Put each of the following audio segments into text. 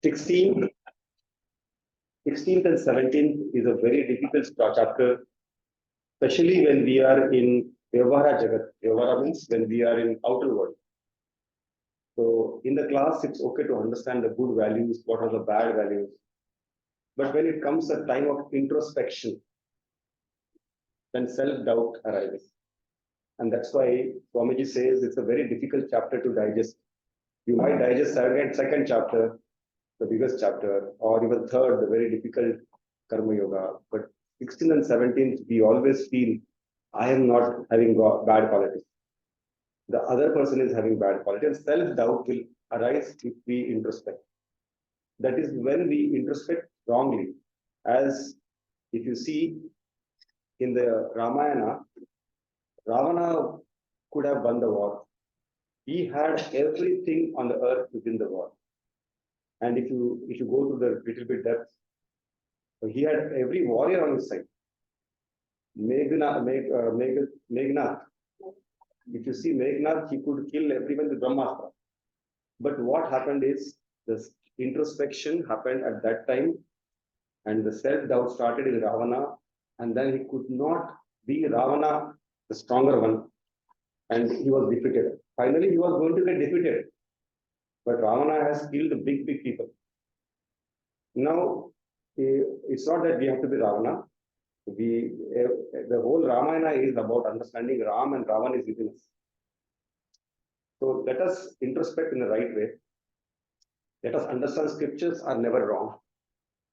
16th, 16th and 17th is a very difficult chapter, especially when we are in Vyavahara Jagat. Vyavahara means when we are in outer world. So in the class, it's okay to understand the good values, what are the bad values. But when it comes a time of introspection, then self-doubt arises. And that's why Swamiji says it's a very difficult chapter to digest. You might digest second chapter, the biggest chapter, or even third, the very difficult Karma Yoga. But 16th and 17th, we always feel, I am not having bad qualities. The other person is having bad qualities. And self-doubt will arise if we introspect. That is when we introspect wrongly. As if you see in the Ramayana, Ravana could have won the war. He had everything on the earth within the war. And if you go to the little bit depth, he had every warrior on his side. Meghnad, if you see Meghnad, he could kill everyone with Brahmastra. But what happened is the introspection happened at that time, and the self-doubt started in Ravana, and then he could not be Ravana, the stronger one, and he was defeated. Finally, he was going to get defeated, but Ravana has killed big people. Now, it's not that we have to be Ravana. The whole Ramayana is about understanding Ram, and Ravan is within us. So let us introspect in the right way. Let us understand scriptures are never wrong.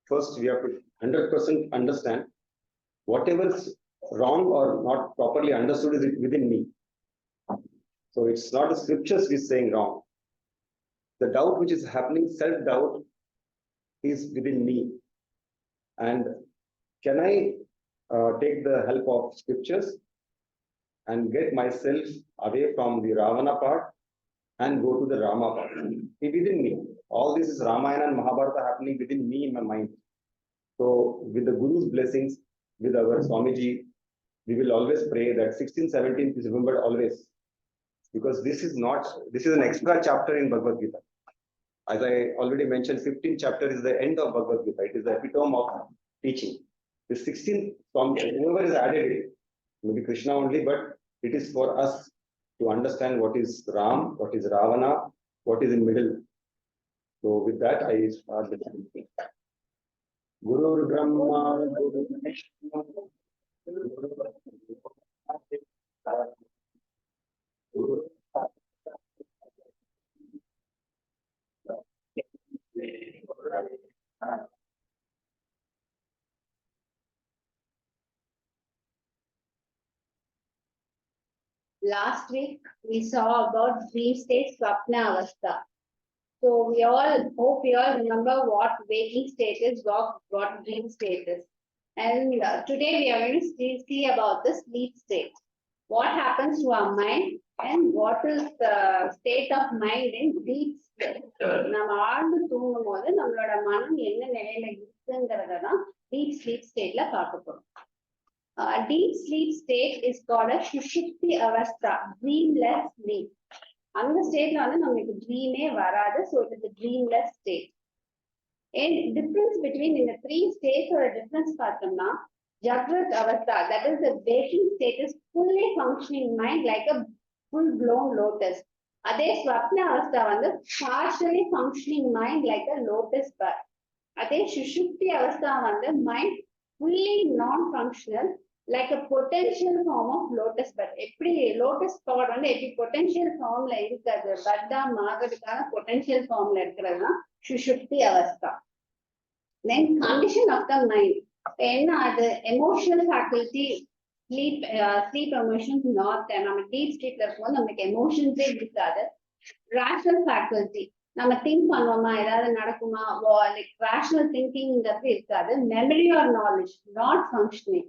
First, we have to 100% understand whatever is wrong or not properly understood is within me. So it's not the scriptures which is saying wrong. The doubt which is happening, self-doubt, is within me. And can I take the help of scriptures and get myself away from the Ravana part and go to the Rama part? Within me. All this is Ramayana and Mahabharata happening within me in my mind. So with the Guru's blessings, with our Swamiji, we will always pray that 16th, 17th is remembered always. Because this is an extra chapter in Bhagavad Gita. As I already mentioned, 15th chapter is the end of Bhagavad Gita. It is the epitome of teaching. The 16th, whoever is added it, maybe Krishna only, but it is for us to understand what is Ram, what is Ravana, what is in middle. So with that, I start the chanting. Guru Brahma, Guru Vishnu, Guru Last week, we saw about dream state, Swapna Avastha. So we all hope we all remember what waking state is, what dream state is. And today we are going to see about the sleep state. What happens to our mind and what is the state of mind in deep sleep. நம்ம ஆழ்ந்து தூங்கும் போது நம்மளோட மனம் என்ன நிலையில இருக்குங்கிறதான் deep sleep stateல பார்க்க போறோம். Deep sleep state is called a Shushupti Avastha, dreamless sleep. அந்த ஸ்டேட்ல வந்து நமக்கு ட்ரீமே வராது. So it is a dreamless state. And difference between in the three states or a difference பார்த்தோம்னா Jagrat Avastha, that is the waking state, is fully functioning mind like a full-blown lotus. அதே Swapna Avastha வந்து partially functioning mind like a lotus bud. அதே Shushupti Avastha வந்து mind fully non-functional like a potential form of lotus bud. எப்படி lotus bud வந்து எப்படி potential formல இருக்காது, பட்டா மாகிறதுக்கான potential formல இருக்கிறதுனா Shushupti Avastha. Then condition of the mind. என்ன அது emotional faculty, sleep emotions not there. நம்ம deep sleepல இருக்கும்போது நமக்கு emotions இருக்காது. Rational faculty, நம்ம திங்க் பண்ணுவோமா, ஏதாவது நடக்குமா, like rational thinking இருக்காது. Memory or knowledge not functioning.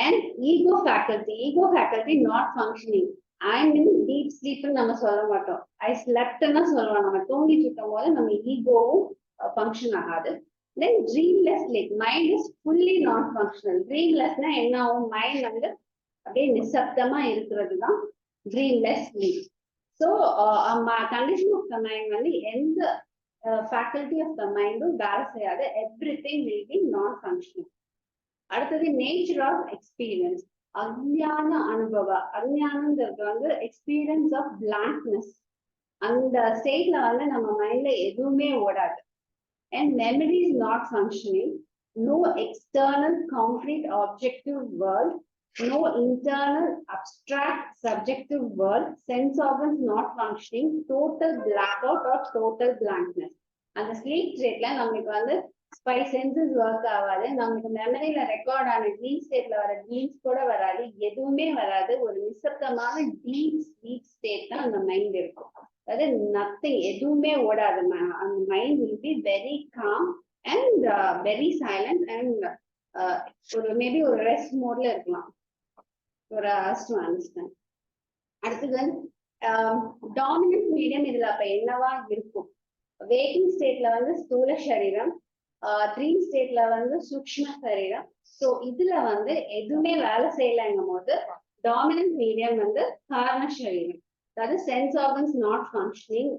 And ego faculty not functioning. I'm in deep sleep நம்ம சொல்ல மாட்டோம். I slept ன்னு சொல்லுவோம். நம்ம தூங்கிட்டு இருக்கும் போது நம்ம ஈகோவும் ஃபங்க்ஷன் ஆகாது. Then dreamless sleep, mind is fully non-functional. Dreamlessனா என்ன ஆகும், மைண்ட் வந்து அப்படியே நிசப்தமா இருக்கிறது தான் dreamless sleep. So condition of the mind வந்து எந்த faculty of the mind will everything will be non-functional. அடுத்தது nature of experience. அஞ்ஞான அனுபவ அஞ்ஞானம்ன்றது வந்து experience of blankness. அந்த ஸ்டேட்ல வந்து நம்ம மைண்ட்ல எதுவுமே ஓடாது. And memory is not functioning. No external concrete objective world. No internal abstract subjective world. Sense organs not functioning. Total blackout or total blankness. அந்த ஸ்லீப் ஸ்டேட்ல நமக்கு வந்து ஸ்பைஸ் சென்சஸ் ஒர்க் ஆகாது, நமக்கு மெமரியில ரெக்கார்ட் ஆன ட்ரீம் ஸ்டேட்ல வர ட்ரீம்ஸ் கூட வராது, எதுவுமே வராது. ஒரு நிசப்தமான டீப் ஸ்லீப் ஸ்டேட் தான் அந்த மைண்ட் இருக்கும். அதாவது நத்திங், எதுவுமே ஓடாது. அந்த mind will be very com and very silent and ஒரு மேபி ஒரு ரெஸ்ட் மோட்ல இருக்கலாம். ஒரு அண்டர்ஸ்டாண்ட். அடுத்தது வந்து டாமினன்ட் மீடியம் இதுல அப்ப என்னவா இருக்கும்? வேக்கிங் ஸ்டேட்ல வந்து ஸ்தூல சரீரம், ட்ரீம் ஸ்டேட்ல வந்து சூக்ஷ்ம சரீரம். ஸோ இதுல வந்து எதுவுமே வேலை செய்யலைங்கும் போது டாமினன்ட் மீடியம் வந்து காரண சரீரம். அதாவது sense organs not functioning,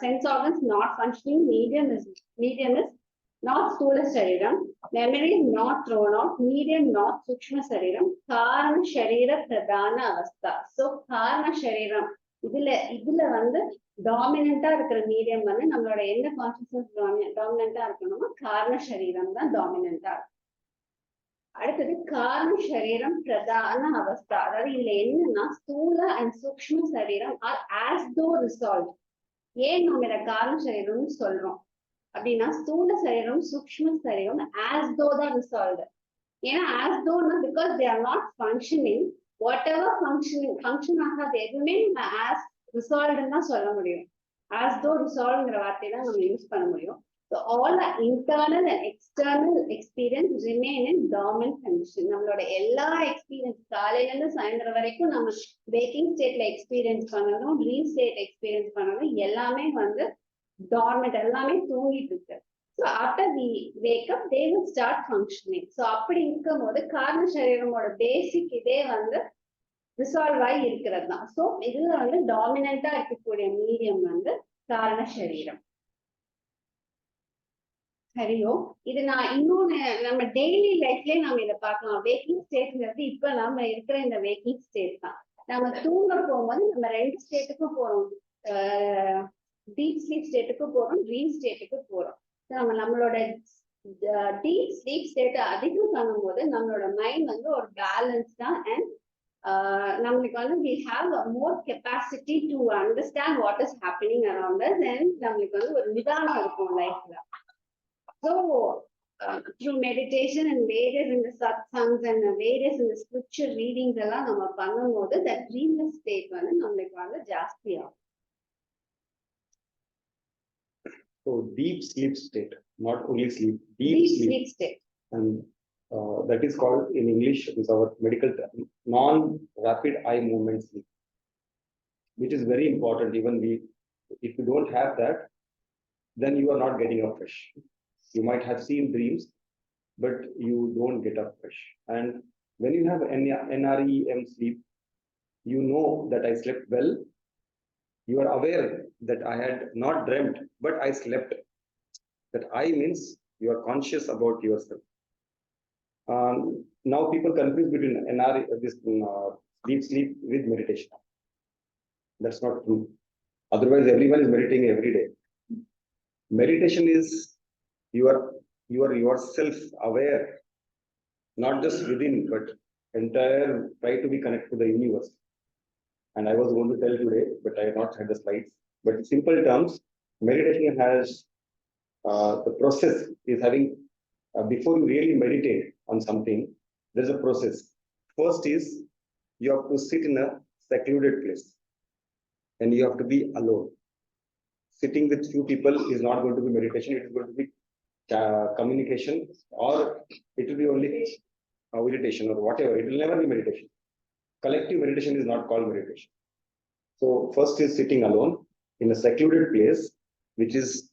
sense organs not functioning, medium is not sthula sharira, memory not thrown out, medium not sukshma sharira, காரண சரீர பிரதான அவஸ்தா. ஸோ காரண சரீரம் இதுல வந்து டாமினண்டா இருக்கிற மீடியம் வந்து நம்மளோட என்ன கான்சியஸ்னஸ் டாமினண்டா இருக்கணுமோ காரண சரீரம் தான் டாமினண்டா இருக்கும். அடுத்தது காரண சரீரம் பிரதான அவஸ்தா. அதாவது இதுல என்னன்னா ஸ்தூல அண்ட் சூக்ஷ்ம சரீரம் ஆர் ஆஸ் தோ ரிசால்வ். ஏன் நம்ம இதை காரண சரீரம்னு சொல்றோம் அப்படின்னா, ஸ்தூல சரீரம் சூக்ஷ்ம சரீரம் ஆஸ் தோ தான் ரிசால்வ். ஏன்னா ஆஸ் தோன்னா because they are not functioning. Whatever function ஆகாது எதுவுமே நம்ம ஆஸ் ரிசால்வ்னு தான் சொல்ல முடியும். ஆஸ் தோ ரிசால்வ்ங்கிற வார்த்தையை தான் நம்ம யூஸ் பண்ண முடியும். So all the internal and external experience remain in dormant condition. நம்மளோட எல்லா எக்ஸ்பீரியன்ஸ் காலையில இருந்து சாயந்தரம் வரைக்கும் நம்ம வேக்கிங் ஸ்டேட்ல எக்ஸ்பீரியன்ஸ் பண்ணணும், ட்ரீம் ஸ்டேட் எக்ஸ்பீரியன்ஸ் பண்ணணும், எல்லாமே வந்து டார்மெண்ட், எல்லாமே தூங்கிட்டு இருக்கு. So after we wake up they will start functioning. So அப்படி இருக்கும் போது காரண சரீரமோட பேசிக் இதே வந்து ரிசால்வ் ஆகி இருக்கிறது தான். ஸோ இதுல வந்து டாமினண்டா இருக்கக்கூடிய மீடியம் வந்து காரண சரீரம். சரியோ, இது நான் இன்னொன்னு நம்ம டெய்லி லைஃப்லயே நம்ம இதை பார்க்கலாம். வேக்கிங் ஸ்டேட்ங்கிறது இப்ப நம்ம இருக்கிற இந்த வேக்கிங் ஸ்டேட் தான். நம்ம தூங்க போகும்போது நம்ம ரெண்டு ஸ்டேட்டுக்கும் போறோம், டீப் ஸ்லீப் ஸ்டேட்டுக்கு போறோம், ட்ரீம் ஸ்டேட்டுக்கு போறோம். நம்மளோட டீப் ஸ்லீப் ஸ்டேட் அதிகம் பண்ணும்போது நம்மளோட மைண்ட் வந்து ஒரு பேலன்ஸ்டா அண்ட் நம்மளுக்கு வந்து we have a more capacity to understand what is happening around us and நம்மளுக்கு வந்து ஒரு நிதானம் இருக்கும் லைஃப்ல. So through meditation and various in the satsangs and various in the scripture readings எல்லாம் நம்ம பண்ணும்போது that dreamless state வந்து நம்மளுக்கு வந்து ஜாஸ்தி ஆகும். So deep sleep state, not only sleep, deep sleep state. And that is called in English, is our medical term, non-rapid eye movement sleep, which is very important. Even if you don't have that, then you are not getting up fresh. You might have seen dreams, but you don't get up fresh. And when you have NREM sleep, you know that I slept well. You are aware that I had not dreamt, but I slept. That I means you are conscious about yourself. Now people confuse between deep sleep with meditation. That's not true. Otherwise, everyone is meditating every day. Meditation is you are yourself aware, not just within, but entire. Try to be connected to the universe. And I was going to tell today, but I have not had the slides. But in simple terms, meditation has the process is having before you really meditate on something, there's a process. First is you have to sit in a secluded place and you have to be alone. Sitting with few people is not going to be meditation. It is going to be communication, or it will be only meditation or whatever. It will never be meditation. Collective meditation is not called meditation. So first is sitting alone in a secluded place, which is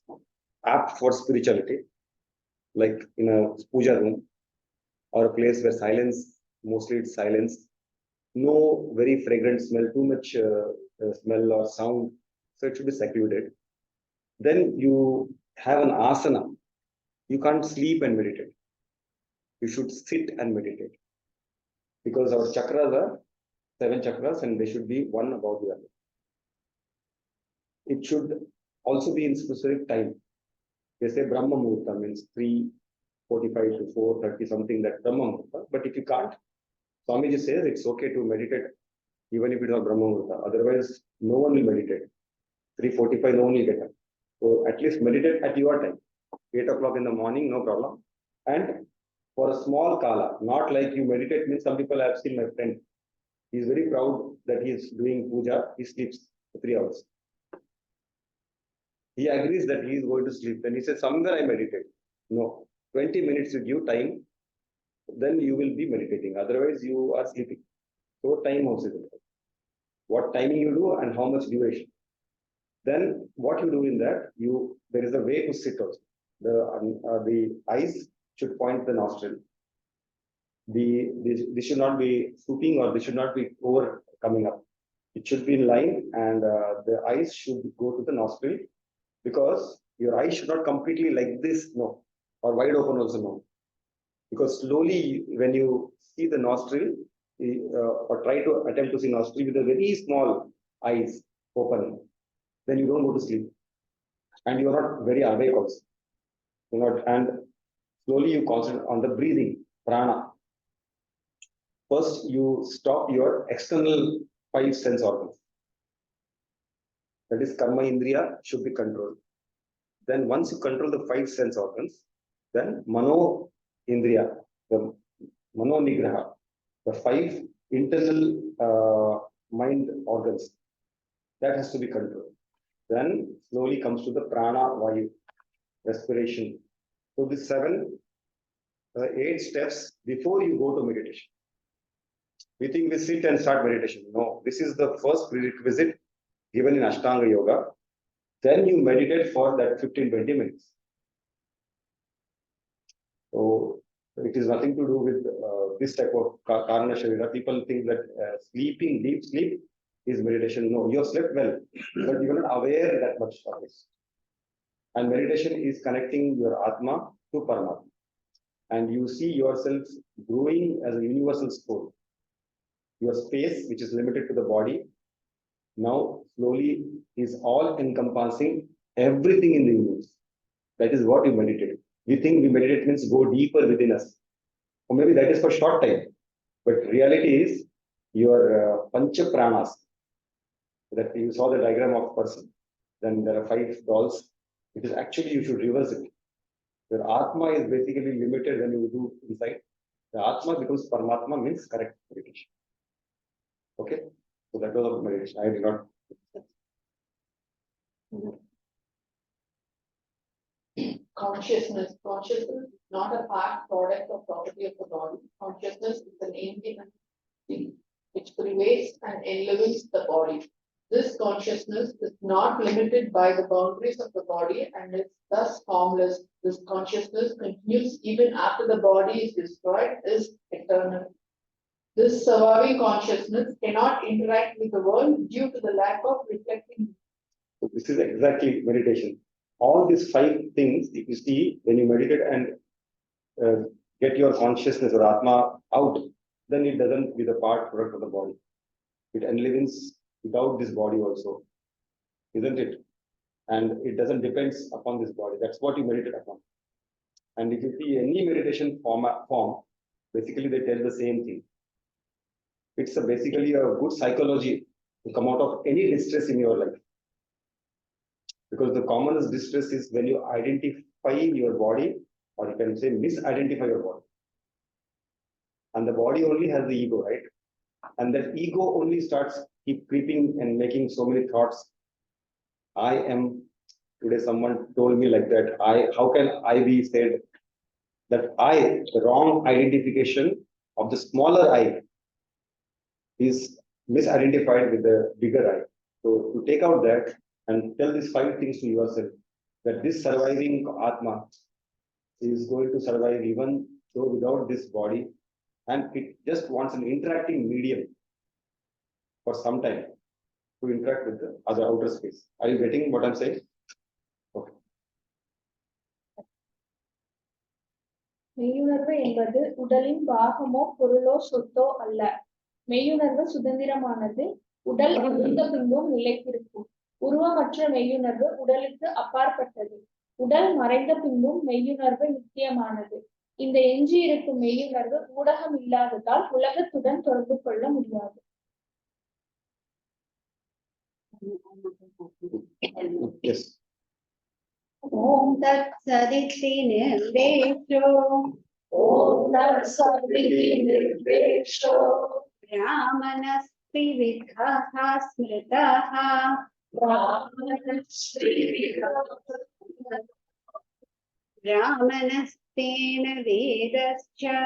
apt for spirituality, like in a puja room or a place where silence, mostly it's silence, no very fragrant smell, too much smell or sound. So it should be secluded. Then you have an asana. You can't sleep and meditate. You should sit and meditate because our chakras are 7 chakras and they should be one above the other. It should also be in specific time. They say Brahma Muhurta means 3:45 to 4:30 something, that Brahma Muhurta. But if you can't, Swamiji says it's okay to meditate even if it is not Brahma Muhurta. Otherwise, no one will meditate. 3:45, no one will get up. So at least meditate at your time. 8 o'clock in the morning, no problem. And for a small kala, not like you meditate means some people I have seen my friend. He's very proud that he is doing puja. He sleeps for 3 hours. He agrees that he is going to sleep. Then he says, somewhere I meditate. No, 20 minutes you give time, then you will be meditating. Otherwise, you are sleeping. So time also is important. What timing you do and how much duration. Then what you do in that, there is a way to sit also. The eyes should point the nostril. This should not be stooping or this should not be over coming up. It should be in line and the eyes should go to the nostril, because your eyes should not completely like this, no, or wide open also, no. Because slowly when you see the nostril or try to attempt to see nostril with a very small eyes open, then you don't go to sleep and you are not very awake also. And slowly you concentrate on the breathing, prana. First, you stop your external 5 sense organs. That is, karma indriya should be controlled. Then once you control the 5 sense organs, then mano indriya, the mano nigraha, the 5 internal mind organs, that has to be controlled. Then slowly comes to the prana vayu, respiration. So these 8 steps before you go to meditation. We think we sit and start meditation. No, this is the first prerequisite given in Ashtanga Yoga. Then you meditate for that 15-20 minutes. So it is nothing to do with this type of karana sharira. People think that sleeping, deep sleep is meditation. No, you have slept well, but you are not aware that much of this. And meditation is connecting your Atma to Paramatma. And you see yourself growing as a universal soul. Your space, which is limited to the body, now slowly is all encompassing everything in the universe. That is what we meditate. We think we meditate means go deeper within us. Or maybe that is for short time. But reality is your pancha pranas. That you saw the diagram of person. Then there are 5 dolls. It is actually, you should reverse it. Your Atma is basically limited when you do inside. The Atma becomes Paramatma, means correct meditation. Okay? So that was meditation. I did not. Consciousness. Consciousness is not a part, product, or property of the body. Consciousness is an infinite thing which pervades and enlivens the body. This consciousness is not limited by the boundaries of the body and is thus formless. This consciousness continues even after the body is destroyed, is eternal. This surviving consciousness cannot interact with the world due to the lack of reflecting. So this is exactly meditation. All these 5 things, if you see, when you meditate and get your consciousness or Atma out, then it doesn't be the part, product of the body. It enlivens without this body also, isn't it? And it doesn't depend upon this body. That's what you meditate upon. And if you see any meditation form, basically they tell the same thing. It's basically a good psychology to come out of any distress in your life. Because the commonest distress is when you identify your body, or you can say misidentify your body. And the body only has the ego, right? And that ego only starts keep creeping and making so many thoughts. I am, today someone told me like that, how can I be said that the wrong identification of the smaller I is misidentified with the bigger I. So to take out that and tell these 5 things to yourself, that this surviving Atma is going to survive even though without this body, and it just wants an interacting medium for some time to interact with the other outer space. Are you getting what I'm saying? மெய்யுணர்வு என்பது உடலின் பாகமோ பொருளோ சொத்தோ அல்ல. மெய்யுணர்வு சுதந்திரமானது. உடல் இருந்த பின்பும் நிலைத்திருக்கும். உருவமற்ற மெய்யுணர்வு உடலுக்கு அப்பாற்பட்டது. உடல் மறைந்த பின்பும் மெய்யுணர்வு நித்தியமானது. இந்த எஞ்சியிருக்கும் மெய்யுணர்வு ஊடகம் இல்லாததால் உலகத்துடன் தொடர்பு கொள்ள முடியாது. Yes. Om-Tat-Sat Nirdesho. Om-Tat-Sat Nirdesho. Brahmanasti Vidhaha Smritaha. Brahmanastena Vedascha.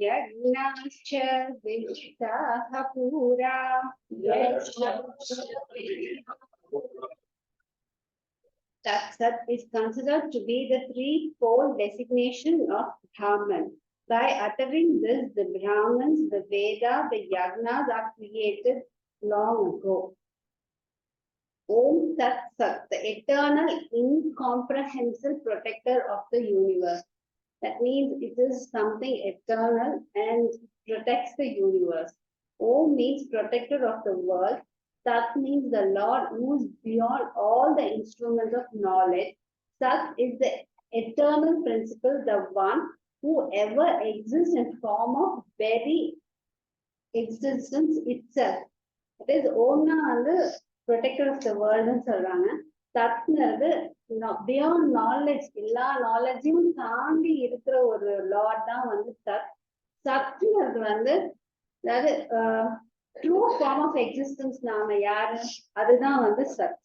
Yagnascha Vishtaha Pura. Tat-Sat is considered to be the threefold designation of Brahman. By uttering this, the Brahmins, the Veda, the Yagnas are created long ago. Om-Tat-Sat, the eternal, incomprehensible protector of the universe. That means it is something eternal and protects the universe. Om means protector of the world. Tat means the Lord who is beyond all the instruments of knowledge. Sat is the eternal principle, the one who ever exists in form of very existence itself. It is Om and the protector of the world and சொல்றாங்க. தத்ங்கிறது beyond knowledge, எல்லா நாலேஜையும் தாண்டி இருக்கிற ஒரு Lord தான் வந்து தத். சத்ங்கிறது வந்து அதாவது true form of existence நாம யாரு, அதுதான் வந்து சத்.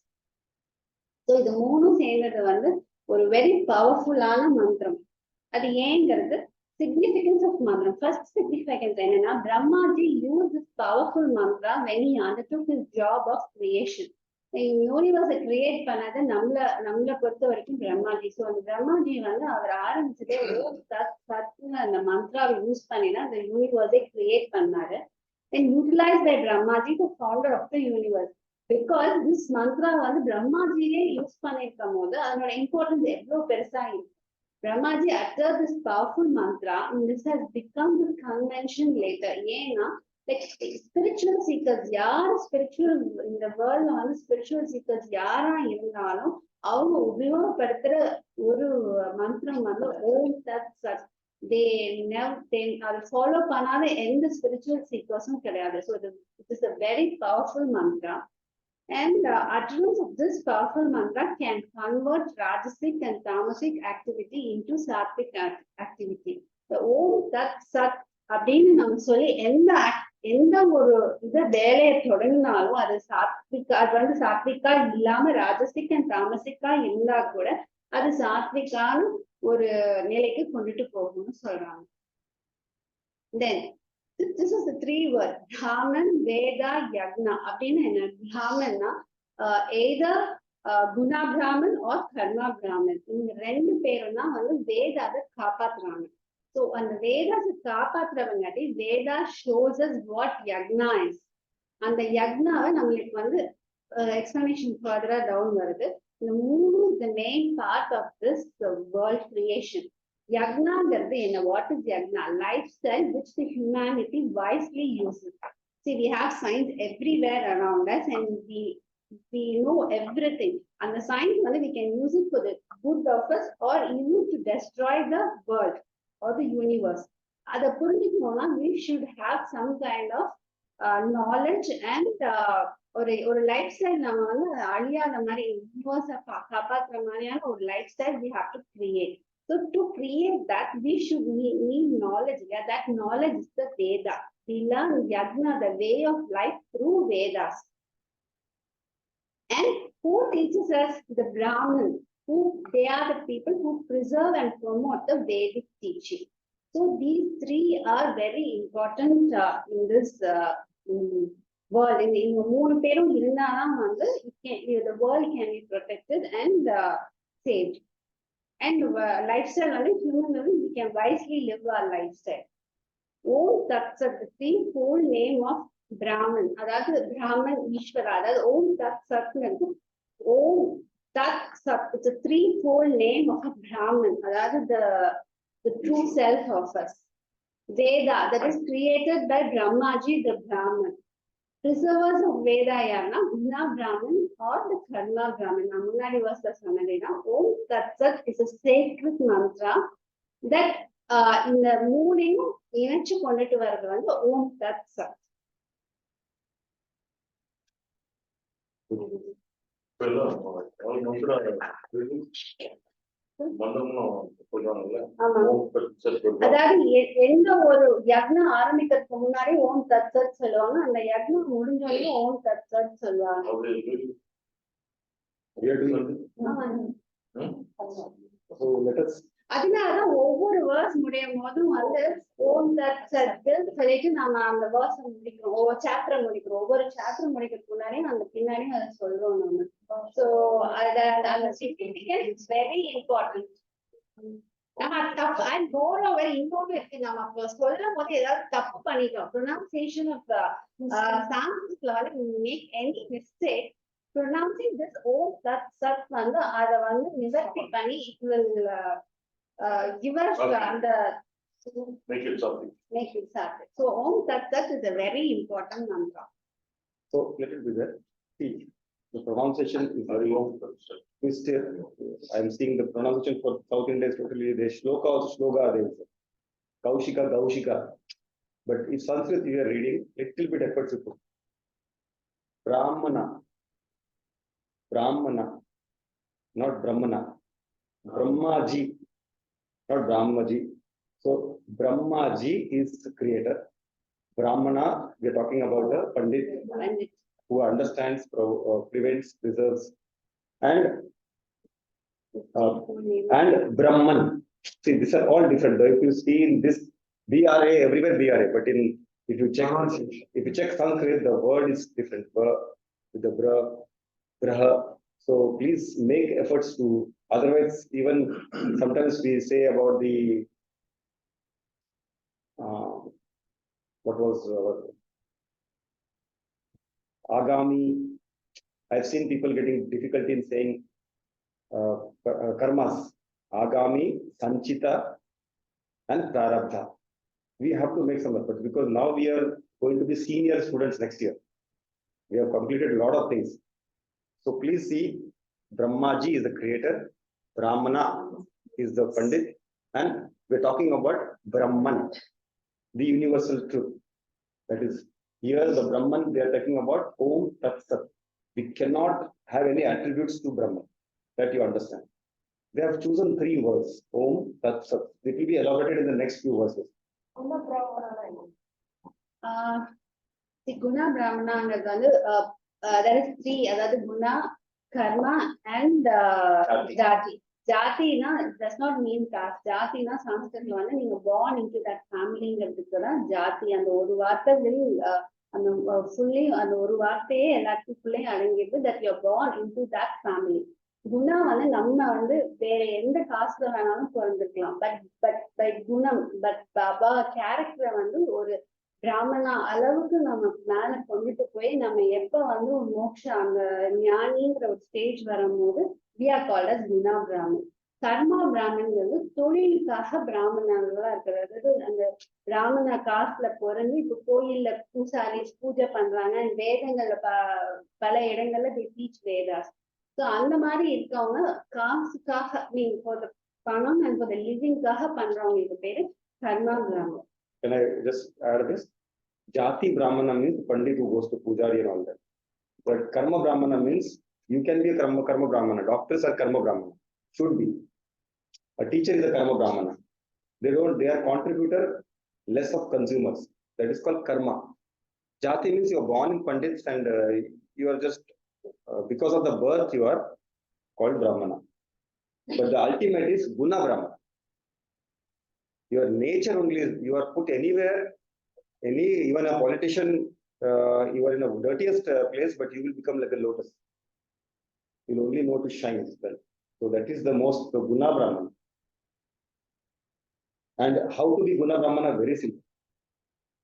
ஸோ இது மூணும் சேர்ந்தது வந்து ஒரு வெரி பவர்ஃபுல்லான மந்திரம். அது ஏங்கிறது significance of mantra. First significance என்னன்னா, Brahmaji used this powerful mantra when he undertook his job of creation. யூனிவர்ஸை கிரியேட் பண்ணது நம்மளை பொறுத்த வரைக்கும் பிரம்மாஜி. ஸோ அந்த பிரம்மாஜி வந்து அவர் ஆரம்பிச்சதே ஒரு சத்னு அந்த மந்த்ராவை யூஸ் பண்ணி தான் அந்த யூனிவர்ஸை கிரியேட் பண்ணாரு. And utilized by Brahmaji, the founder of the universe. Because this mantra வந்து பிரம்மாஜியே யூஸ் பண்ணிருக்கும் போது அதனோட இம்பார்ட்டன்ஸ் எவ்வளவு பெருசா இருக்கு. Brahmaji uttered this powerful mantra and this has become the convention later. ஏன்னா like spiritual seekers, யார் spiritual இந்த வேர்ல்ட்ல வந்து spiritual seekers யாரா இருந்தாலும் அவங்க உபயோகப்படுத்துற ஒரு மந்திரம் வந்து ஓம் தத் சத். அதை ஃபாலோ பண்ணாத எந்த spiritual seekers-உம் கிடையாது. So it is a very powerful mantra. And utterance of this powerful mantra can convert Rajasic and Tamasic activity into Sattvic activity. The Om Tat Sat அப்படின்னு நம்ம சொல்லி எந்த ஒரு வேலையை தொடங்கினாலும் அது சாத்விகா, அது வந்து சாத்விகா இல்லாம ராஜசிக் அண்ட் தாமசிக்கா இருந்தா கூட அது சாத்விகான ஒரு நிலைக்கு கொண்டுட்டு போகணும்னு சொல்றாங்க. Then this is the three words Brahman, Veda, Yagna. அப்படின்னு என்ன? Brahmanna either Guna Brahman or Karma Brahman. இந்த ரெண்டு பேரும் தான் வந்து வேதாவை காப்பாத்துறாங்க. So அந்த வேதாவை காப்பாத்துறவங்காட்டி Veda shows us what Yagna is. அந்த யக்னாவை நம்மளுக்கு வந்து explanation further down வருது. இந்த மூணு is the main part of this world creation. Yagna-ங்கிறது என்ன? What is Yagna? Lifestyle which the humanity wisely uses. See, we have science everywhere around us and we know everything. And the science, we can use it for the good of us or even to destroy the world or the universe. Ada புரிஞ்சுக்கணும்னா we should have some kind of knowledge and ஒரு life style நம்ம வந்து அழியாத மாதிரி யூனிவர்ஸை காப்பாற்றுற மாதிரியான ஒரு life style we have to create. So to create that, we should need knowledge. Yeah, that knowledge is the Veda. We learn Yagna, the way of life, through Vedas. And who teaches us? The Brahmin. They are the people who preserve and promote the Vedic teaching. So these three are very important in this world. In மூணு பேரும் இருந்தாதான் வந்து the world can be protected and saved. And lifestyle only human only we can wisely live our lifestyle. Om-Tat-Sat, the threefold name of Brahman. அதாவது Brahman, Ishvara. அதாவது Om-Tat-Sat Om Tat Sat. It's a threefold name of a Brahman, that is the true self of us. Veda, that is created by Brahmaji, the Brahman. Preservers of Veda yarna, Guna Brahman or the Karma Brahman. Namunadi was the Sanadina. Om-Tat-Sat is a sacred mantra that in the mooning, இணைச்சு கொண்டுட்டு வர்றது வந்து Om-Tat-Sat. அதாவது எந்த ஒரு யக்னம் ஆரம்பிக்கிறதுக்கு முன்னாடி Om-Tat-Sat சொல்லுவாங்க, அந்த யக்னம் முடிஞ்சோடனே Om-Tat-Sat சொல்லுவாங்க. அதனாலதான் ஒவ்வொரு வேர்ஸ் முடியும் போதும் வந்து Om-Tat-Sat சொல்லிட்டு நாம அந்த வேர்ஸ் முடிக்கிறோம், ஒவ்வொரு சாப்டர் முடிக்கிறோம். ஒவ்வொரு சாப்டர் முடிக்கிறதுக்கு முன்னாடியும் அந்த பின்னாடியும் அதை சொல்றோம் நம்ம. சோ அந்த சிக்னிஃபிகன்ஸ் இஸ் வெரி இம்பார்ட்டன்ட். நம்ம தப்பு அண்ட் மோரோவர் இன்னொரு இருக்கு, நம்ம சொல்லும் போது ஏதாவது தப்பு பண்ணிட்டோம், ப்ரொனவுன்சியேஷன் ஆஃப் சான்ஸ்கிரிட்ல வந்து make any mistake pronouncing this Om-Tat-Sat வந்து அதை வந்து நிவர்த்தி பண்ணி it will give us அந்த make it something. So Om-Tat-Sat is a very important mantra. So let it be there. See, the pronunciation is very long. Still, I am seeing the pronunciation for South India is totally the shloka or shloka they say. Kaushika, Gaushika. But if Sanskrit you are reading, little bit efforts you put. Brahmana, not Brahmana. Brahmaji, not Brahmaji. So Brahmaji is creator. Brahmana, we are talking about the Pandit who understands, prevents, preserves, and Brahman. See, these are all different. If you see in this BRA, everywhere BRA, but if you check Sanskrit, the word is different. With the Braha. So please make efforts to. Otherwise, even sometimes we say about the what was Agami. I've seen people getting difficulty in saying karmas. Agami, Sanchita, and Prarabdha. We have to make some effort because now we are going to be senior students next year. We have completed a lot of things. So please see, Brahmaji is the creator, Brahmana is the Pandit, and we're talking about Brahman, the universal truth. That is, here the Brahman, they are talking about Om-Tat-Sat. We cannot have any attributes to Brahman, that you understand. They have chosen 3 words, Om-Tat-Sat. It will be elaborated in the next few verses. The Guna Brahmanaங்கிறது வந்து there is 3, அதாவது Guna, Karma and Jati. Jati does not mean caste. Jati Sanskritல வந்து நீங்க born into that familyங்கிறதுக்கு தான் ஜாதி. அந்த ஒரு வார்த்தை will அந்த fully அந்த ஒரு வார்த்தையே எல்லாத்துக்குள்ளேயும் அடங்கிட்டு that you are born into that family. Guna வந்து நம்ம வந்து வேற எந்த காஸ்ட்ல வேணாலும் பிறந்திருக்கலாம், பட் பை குணம், பட் பாபா கேரக்டரை வந்து ஒரு பிராமணா அளவுக்கு நம்ம மேல கொண்டுட்டு போய் நம்ம எப்ப வந்து ஒரு மோட்ச அந்த ஞானிங்கிற ஒரு ஸ்டேஜ் வரும்போது we are called as Guna Brahmin. கர்மா பிராமன்ங்கிறது தொழிலுக்காக பிராமணர்களா இருக்கிறது. அதாவது அந்த பிராமண காசுல பிறந்து இப்ப கோயில்ல பூசாரி பூஜை பண்றாங்க, வேதங்கள்ல பல இடங்கள்ல they teach Vedas. So அந்த மாதிரி இருக்கவங்க காசுக்காக மீன் for the பணம் and for the livingக்காக பண்றவங்களுக்கு பேரு கர்மா Brahmin. Can I just add this? Jati Brahmana means Pandit who goes to Pujari and all that. But Karma Brahmana means you can be a Karma Brahmana. Doctors are Karma Brahmana. Should be. A teacher is a Karma Brahmana. They are contributor, less of consumers. That is called Karma. Jati means you are born in Pandits and you are just, because of the birth, you are called Brahmana. But the ultimate is Guna Brahmana. Your nature only is, you are put anywhere, even a politician, you are in a dirtiest place, but you will become like a lotus. You will only know to shine as well. So that is the most Guna Brahmana. And how to be Guna Brahmana? Very simple.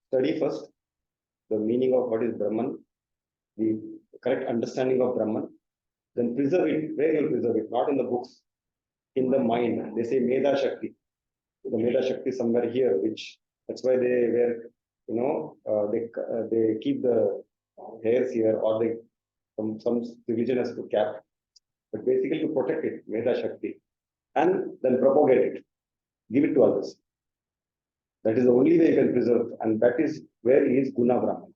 Study first the meaning of what is Brahman, the correct understanding of Brahman. then preserve it. Where you preserve it? Not in the books, in the mind. They say Meda Shakti. The Meda Shakti somewhere here, which that's why they wear, they keep the hairs here, or they some religion has to cap, but basically to protect it, Meda Shakti, and then propagate it, give it to others. That is the only way you can preserve, and that is where is Guna Brahman.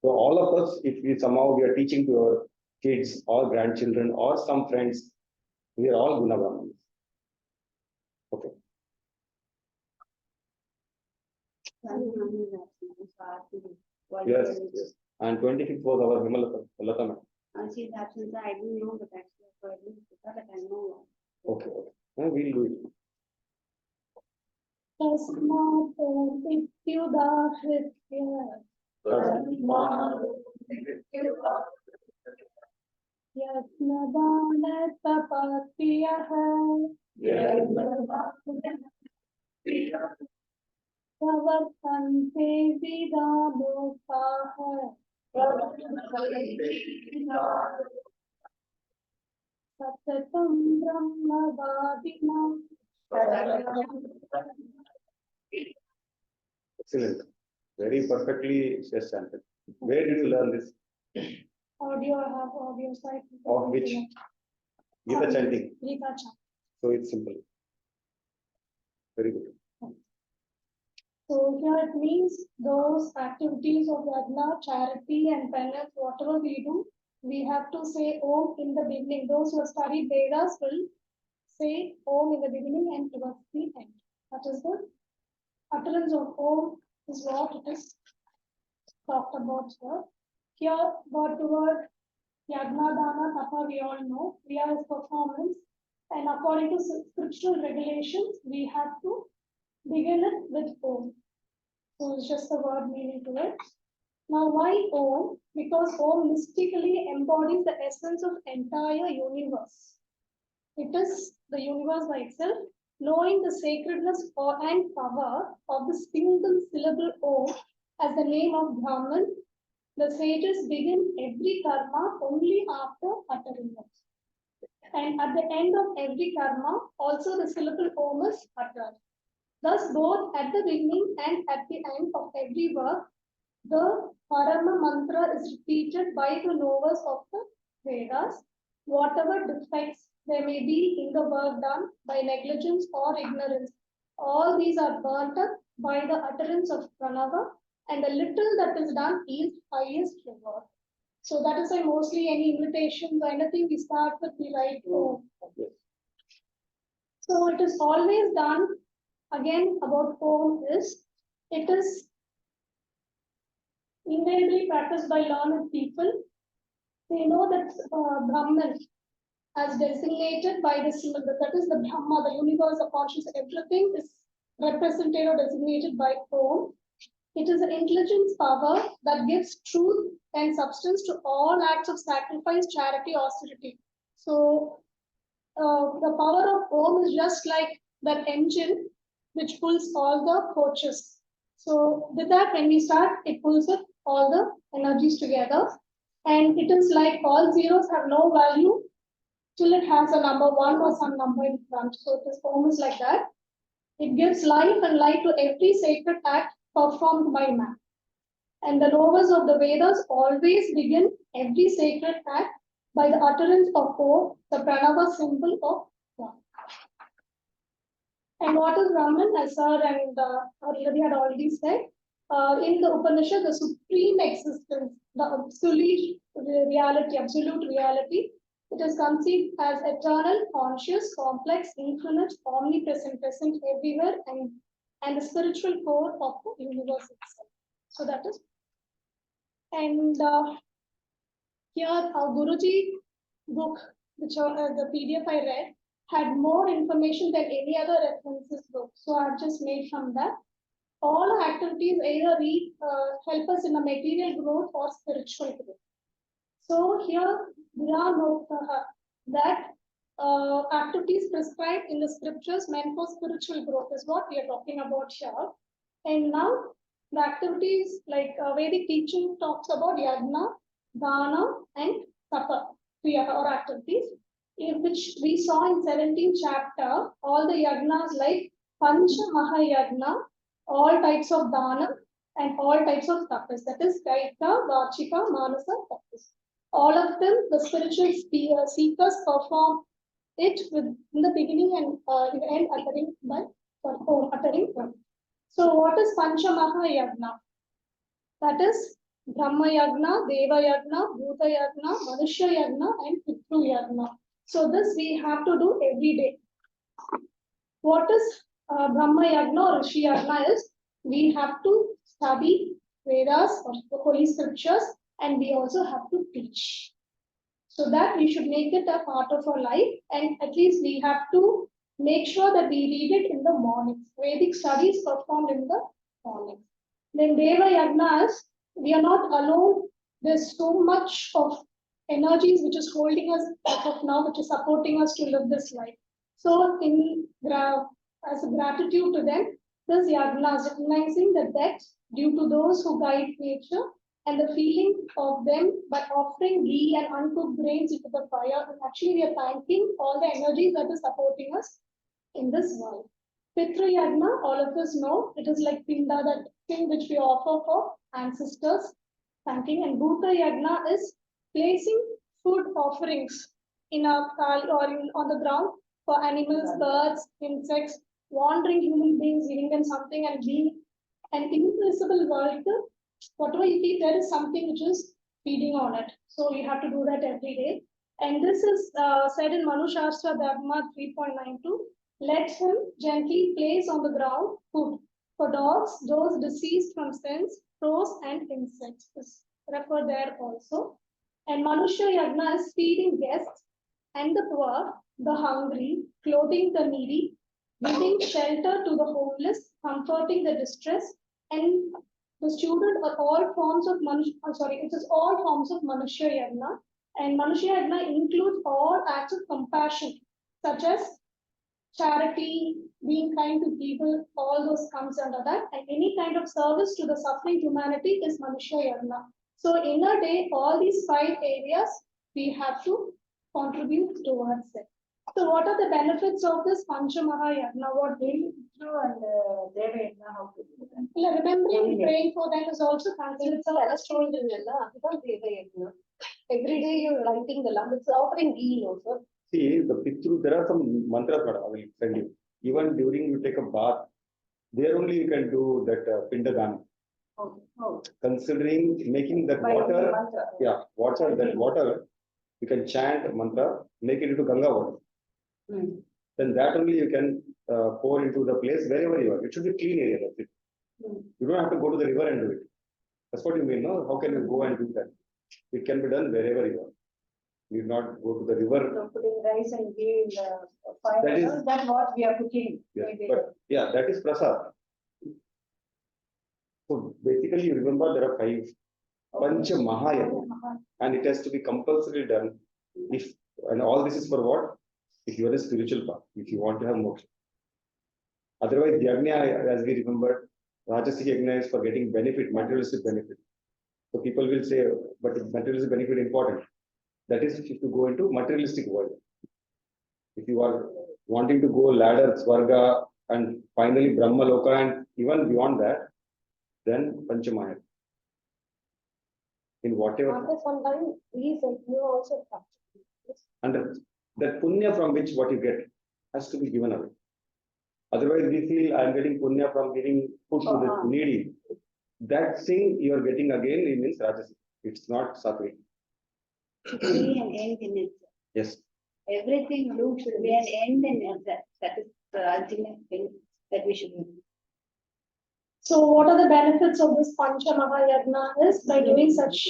So all of us, if we somehow we are teaching to our kids or grandchildren or some friends, we are all Guna Brahmans. Okay. Yes, yes. And 25th was our Vimalata. She's absent, I didn't know that actually, so I didn't put that, I know. Okay, okay. Now we'll do it. प्रवर्तन्ते विदालोकाः सततं ब्रह्मवादिनां Excellent. Very perfectly chanted. Where did you learn this? audio. I have audio site. Of which? Gita chanting. Gita chant. So it's simple. Very good. So here it means those activities of yajna, charity and penance, whatever we do, we have to say Om in the beginning. Those who have studied Vedas will say Om in the beginning and towards the end. That is the utterance of Om is what it is talked about here. Here, word to word, yajna, dana, tapa, we all know, Kriya's performance, and according to scriptural regulations, we have to begin it with Om. So it's just the word meaning to it. Now why Om? Because Om mystically embodies the essence of entire universe. It is the universe by itself. Knowing the sacredness and power of the single syllable Om as the name of Brahman, the sages begin every karma only after uttering it. And at the end of every karma, also the syllable Om is uttered. Thus, both at the beginning and at the end of every work, the Parama mantra is repeated by the knowers of the Vedas. Whatever defects there may be in the work done by negligence or ignorance, all these are burnt up by the utterance of Pranava, and the little that is done is highest reward. So that is why mostly any invitations or anything we start with, we write Om. So it is always done. Again, about Om is, it is invariably practiced by learned people. They know that Brahman, as designated by the symbol, that is the Brahma, the universe, the consciousness, everything is represented or designated by Om. It is an intelligence power that gives truth and substance to all acts of sacrifice, charity, austerity. So the power of Om is just like that engine which pulls all the coaches. So with that, when we start, it pulls up all the energies together. And it is like all zeros have no value till it has a number 1 or some number in front. So it is almost like that. It gives life and light to every sacred act performed by man. And the knowers of the Vedas always begin every sacred act by the utterance of Om, the Pranava symbol of God. And what is Brahman? As Sir and Ravi had already said, in the Upanishad, the supreme existence, the absolute reality, it is conceived as eternal, conscious, complex, infinite, omnipresent, present everywhere, and the spiritual core of the universe itself. So that is. And here, our Guruji book, which the PDF I read, had more information than any other references book. So I've just made from that. All activities either help us in a material growth or spiritual growth. So here, that activities prescribed in the scriptures meant for spiritual growth is what we are talking about here. And now the activities like Vedic teaching talks about yajna, dana, and tapa. or activities, which we saw in 17th chapter, all the yagnas like Pancha Mahayagna, all types of dana, and all types of tapas, that is Kaita, Vachika, Manasa, tapas. All of them, the spiritual seekers perform it in the beginning and in the end uttering by uttering one. So what is Pancha Mahayagna? That is Brahma Yagna, Deva Yagna, Bhuta Yagna, Manushya Yagna, and Pitru Yagna. So this we have to do every day. What is Brahma Yagna or Rishi Yagna is we have to study Vedas or the holy scriptures, and we also have to teach. So that we should make it a part of our life, and at least we have to make sure that we read it in the morning. Vedic studies performed in the morning. Then Deva Yagnas, we are not alone. There's so much of energies which is holding us as of now, which is supporting us to live this life. So as a gratitude to them, this Yagna is recognizing the debt due to those who guide nature and the feeling of them by offering ghee and uncooked grains into the fire. And actually, we are thanking all the energies that is supporting us in this world. Pitru Yagna, all of us know, it is like Pinda, that thing which we offer for ancestors, thanking. And Bhuta Yagna is placing food offerings in our kali or on the ground for animals, birds, insects, wandering human beings, giving them something and being an invisible world. Whatever you eat, there is something which is feeding on it. So you have to do that every day. And this is said in Manu Shastra Dharma 3.92. Let him gently place on the ground food for dogs, those deceased from sins, crows, and insects. Is referred there also. And Manushya Yagna is feeding guests and the poor, the hungry, clothing the needy, giving shelter to the homeless, comforting the distressed, and the student are all forms of it is all forms of Manushya Yagna. And Manushya Yagna includes all acts of compassion, such as charity, being kind to people, all those comes under that. And any kind of service to the suffering humanity is Manushya Yagna. So in a day, all these 5 areas we have to contribute towards it. So what are the benefits of this Pancha Mahayagna? What they do and Deva Yagna, how to do that? Remembering and praying for them is also considered because every day you're writing the lamp, it's offering ghee also. See, the Pitru, there are some mantras that I will send you. Even during you take a bath, there only you can do that Pindadan. Oh. Considering making that By water, mantra. yeah, water, you can chant mantra, make it into Ganga water. Then that only you can pour into the place wherever you are. It should be clean area. That's it. You don't have to go to the river and do it. That's what you mean, no? How can you go and do that? It can be done wherever you are. You not go to the river. So putting rice and ghee in the fire. That's what we are cooking. Yes, but yeah, that is prasad. So basically, you remember there are 5 Pancha Mahayagna, and it has to be compulsory done. If and all this is for what? If you are a spiritual path, if you want to have moksha. Otherwise, Yagna, as we remember, Rajasic Yagna is for getting benefit, materialistic benefit. So people will say, but materialistic benefit important. That is if you go into materialistic world. If you are wanting to go ladder, Swarga, and finally Brahma Loka, and even beyond that, then Panchamaya. In whatever. After some time, you also touch. And that punya from which what you get has to be given away. Otherwise, we feel I am getting punya from giving food to the needy. That thing you are getting again, it means Rajasi. It's not Sattvic. Should be an end in itself. Yes. Everything do should be an end in itself. That is the ultimate thing that we should do. So what are the benefits of this Pancha Mahayagna is by doing such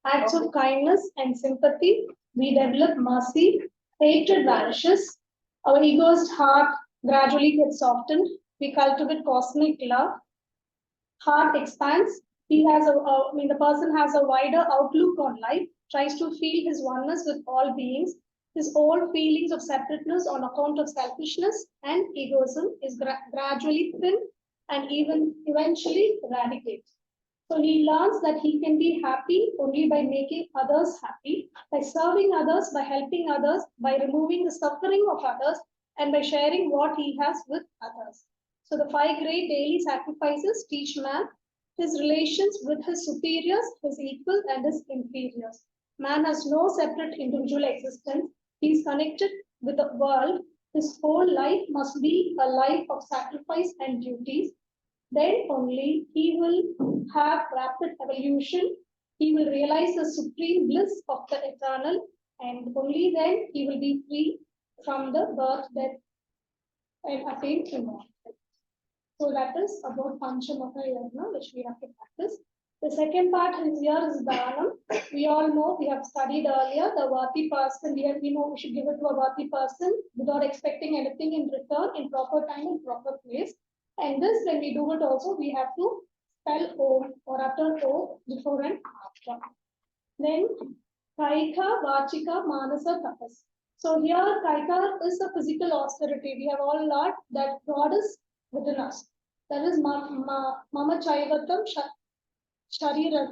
acts of kindness and sympathy, we develop mercy, hatred vanishes, our egoist heart gradually gets softened, we cultivate cosmic love, heart expands, the person has a wider outlook on life, tries to feel his oneness with all beings, his old feelings of separateness on account of selfishness and egoism is gradually thinned and even eventually eradicated. So he learns that he can be happy only by making others happy, by serving others, by helping others, by removing the suffering of others, and by sharing what he has with others. So the 5 great daily sacrifices teach man his relations with his superiors, his equals, and his inferiors. Man has no separate individual existence. He is connected with the world. His whole life must be a life of sacrifice and duties. Then only he will have rapid evolution. He will realize the supreme bliss of the eternal, and only then he will be free from the birth, death, and attain immortality. So that is about Panchamaka Yagna, which we have to practice. The second part is here is Dhanam. We all know, we have studied earlier, the Vati person, we know we should give it to a Vati person without expecting anything in return, in proper time, in proper place. And this, when we do it also, we have to spell Om or utter O before and after. Then Kaika, Vachika, Manasa, Tapas. So here Kaika is a physical austerity. We have all learned that God is within us. That is Mama Chaivatam Shariras.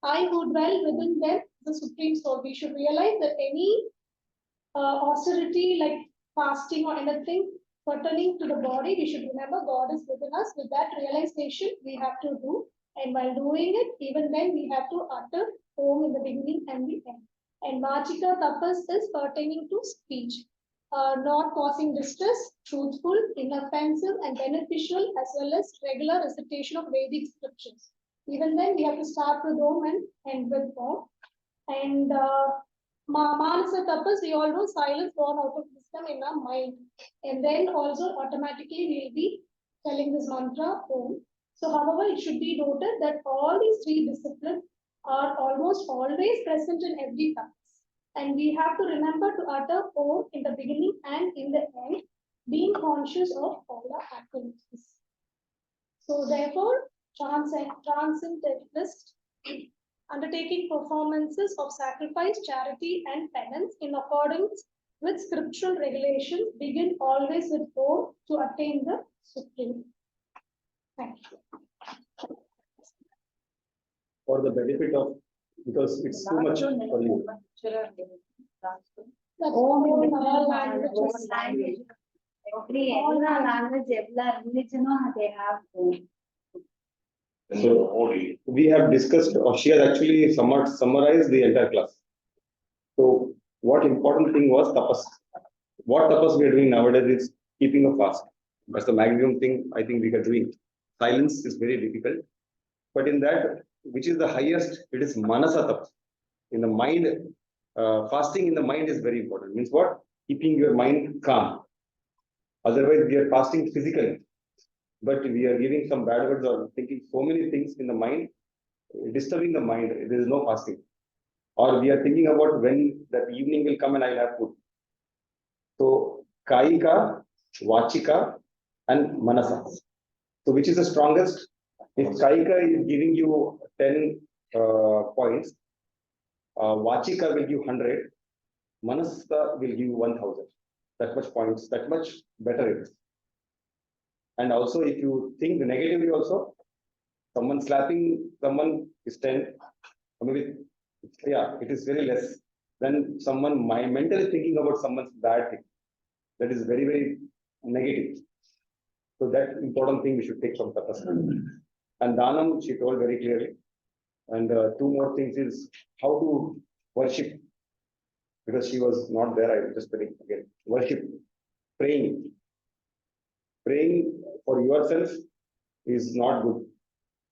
I who dwell within them, the Supreme Soul. We should realize that any austerity like fasting or anything pertaining to the body, we should remember God is within us. With that realization, we have to do. And while doing it, even then we have to utter Om in the beginning and the end. And Vachika Tapas is pertaining to speech. Not causing distress, truthful, inoffensive, and beneficial, as well as regular recitation of Vedic scriptures. Even then, we have to start with Om and end with Om. And Manasa Tapas, we all know silence born out of wisdom in our mind. And then also automatically we'll be telling this mantra Om. So, however, it should be noted that all these 3 disciplines are almost always present in every tapas. And we have to remember to utter Om in the beginning and in the end, being conscious of all our activities. So therefore, transcendentalist undertaking performances of sacrifice, charity, and penance in accordance with scriptural regulations begin always with Om to attain the supreme. Thank you. For the benefit of, because it's too much for you. That's all in all languages. Every language, every religion, they have Om. So we have discussed, or she has actually somewhat summarized the entire class. So what important thing was tapas. What tapas we are doing nowadays is keeping a fast. That's the maximum thing I think we are doing. Silence is very difficult. But in that, which is the highest, it is manasa tapas. In the mind, fasting in the mind is very important. Means what? Keeping your mind calm. Otherwise, we are fasting physically, but we are giving some bad words or thinking so many things in the mind, disturbing the mind. There is no fasting. Or we are thinking about when that evening will come and I'll have food. So, Kaika, Vachika, and Manasa. So, which is the strongest? If Kaika is giving you 10 points, Vachika will give 100, Manasa will give 1000. That much points, that much better it is. And also, if you think negatively, also, someone slapping someone is 10, maybe, yeah, it is very less than someone mentally thinking about someone's bad thing. That is very, very negative. So, that important thing we should take from tapas. And Dhanam, she told very clearly. And 2 more things is how to worship. Because she was not there, I will just tell again. Worship, praying. Praying for yourself is not good.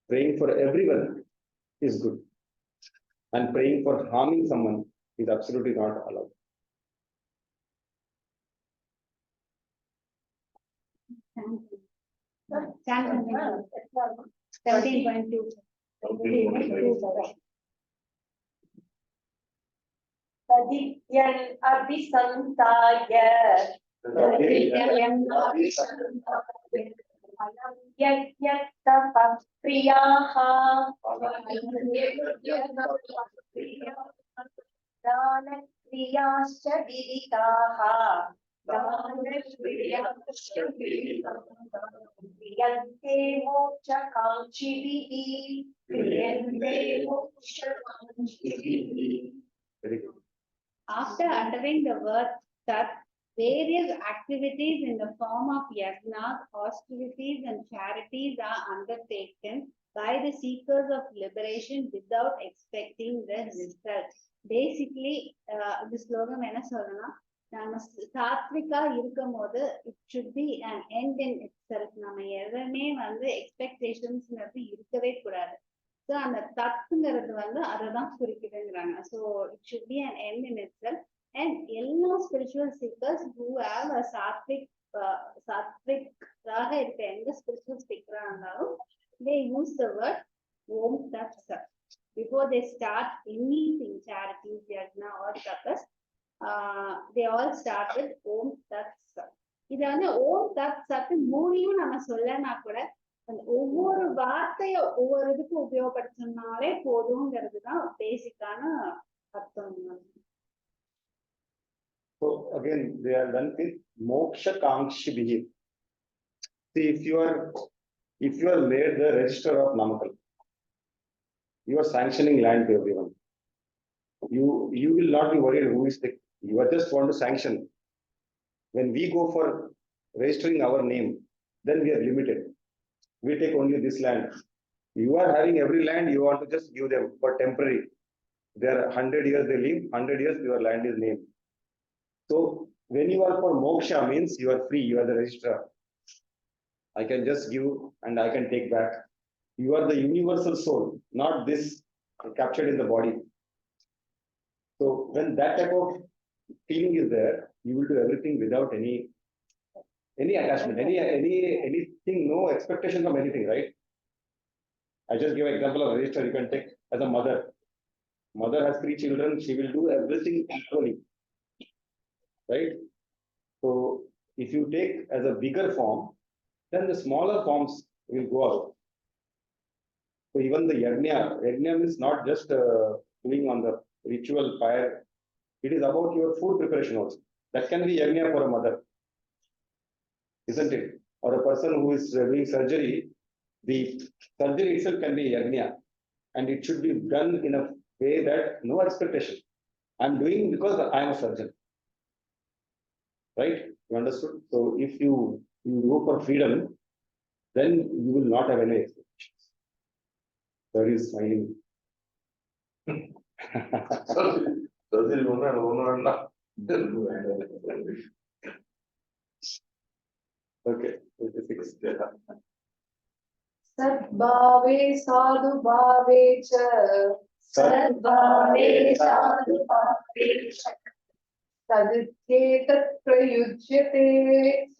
Praying for everyone is good. And praying for harming someone is absolutely not allowed. Chant 17.2. Adityan Abhisantaya Yagyatapa Priyaha Dana Kriyascha Viditaha Kriyante moksha kankshibhi. Kriyante moksha kankshibhi. Very good. After uttering the word Tat, various activities in the form of yajnas, austerities, and charities are undertaken by the seekers of liberation without expecting the result. Basically, the slogan என்ன சொல்லணும்னா நம்ம சாத்விகா இருக்கும் போது it should be an end in itself. நம்ம எதுவுமே எக்ஸ்பெக்டேஷன்ஸ்ங்கிறது இருக்கவே கூடாது. So அந்த தத்துங்கிறது அததான் குறிக்குதுங்கிறாங்க. So it should be an end in itself. And எல்லா spiritual seekers who have a sattvic இருக்க எந்த spiritual speaker இருந்தாலும் they use the word Om-Tat-Sat before they start anything, charities, yajna or tapas. They all start with Om-Tat-Sat. இத Om-Tat-Sat மூணையும் நம்ம சொல்லனா கூட ஒவ்வொரு வார்த்தைய ஒவ்வொரு இதுக்கு உபயோகப்படுத்தினாலே போதுங்கிறதுதான் பேசிக்கான அர்த்தம். So again, they are done with moksha kankshibhi. See, if you are made the register of Namakal, you are sanctioning land to everyone. You will not be worried who is the. You are just want to sanction. When we go for registering our name, then we are limited. We take only this land. You are having every land, you want to just give them for temporary. There are 100 years they live, 100 years your land is named. So when you are for moksha means you are free, you are the registrar. I can just give and I can take back. You are the universal soul, not this captured in the body. So when that type of feeling is there, you will do everything without any attachment, anything, no expectation from anything, right? I just give an example of register. You can take as a mother. Mother has 3 children. She will do everything equally, right? So if you take as a bigger form, then the smaller forms will go out. So even the yajna is not just doing on the ritual fire. It is about your food preparation also. That can be yajna for a mother, isn't it? Or a person who is doing surgery, the surgery itself can be yajna, and it should be done in a way that no expectation. I'm doing because I am a surgeon, right? You understood? So if you go for freedom, then you will not have any expectations. That is smiling. Okay, 26. Sadbhave sadhu bhave cha. Sadbhave sadhubhave cha. Sadityetat prayujyate.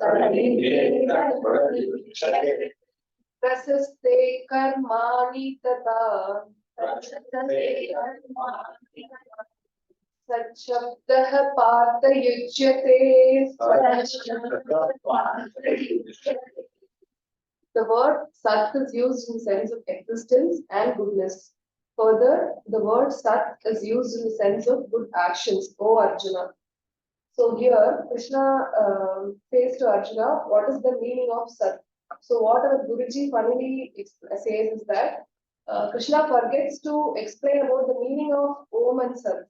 Sadityetat prayujyate. Prasaste karmani tata. Prasaste karmani tata. Sachabdah partayujyate. The word Sat is used in the sense of existence and goodness. Further, the word Sat is used in the sense of good actions, O Arjuna. So here, Krishna says to Arjuna, what is the meaning of Sat? So what our Guruji finally says is that Krishna forgets to explain about the meaning of Om and Sat.